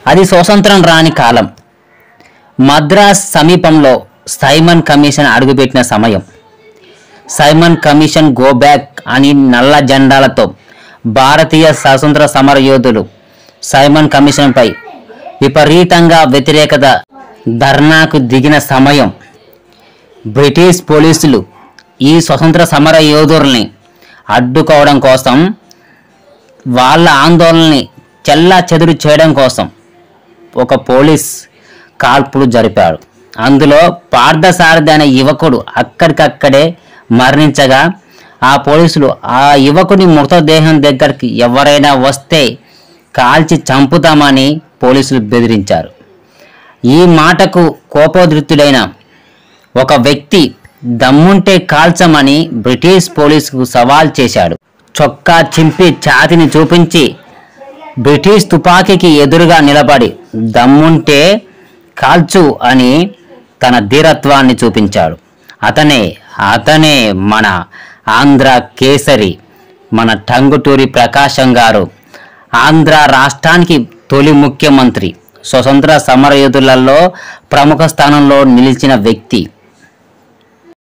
అది స్వతంత్రం రాని కాలం. మద్రాస్ సమీపంలో సైమన్ కమిషన్ అడుగుపెట్టిన సమయం. సైమన్ కమిషన్ గో బ్యాక్ అని నల్ల జెండాలతో భారతీయ స్వాతంత్ర సమర యోధులు సైమన్ కమిషన్పై విపరీతంగా వ్యతిరేకత ధర్నాకు దిగిన సమయం. బ్రిటిష్ పోలీసులు ఈ స్వతంత్ర సమర యోధుల్ని అడ్డుకోవడం కోసం, వాళ్ళ ఆందోళనని చెల్లా చెదురు చేయడం కోసం ఒక పోలీస్ కాల్పులు జరిపాడు. అందులో పార్థసారథి అనే యువకుడు అక్కడికక్కడే మరణించగా, ఆ పోలీసులు ఆ యువకుని మృతదేహం దగ్గరికి ఎవరైనా వస్తే కాల్చి చంపుతామని పోలీసులు బెదిరించారు. ఈ మాటకు కోపోద్రిక్తుడైన ఒక వ్యక్తి దమ్ముంటే కాల్చమని బ్రిటిష్ పోలీసుకు సవాల్ చేశాడు. చొక్కా చింపి ఛాతిని చూపించి బ్రిటిష్ తుపాకీకి ఎదురుగా నిలబడి దమ్ముంటే కాల్చు అని తన ధీరత్వాన్ని చూపించాడు. అతనే మన ఆంధ్ర కేసరి, మన టంగుటూరి ప్రకాశం గారు. ఆంధ్ర రాష్ట్రానికి తొలి ముఖ్యమంత్రి, స్వతంత్ర సమరయోధులలో ప్రముఖ స్థానంలో నిలిచిన వ్యక్తి.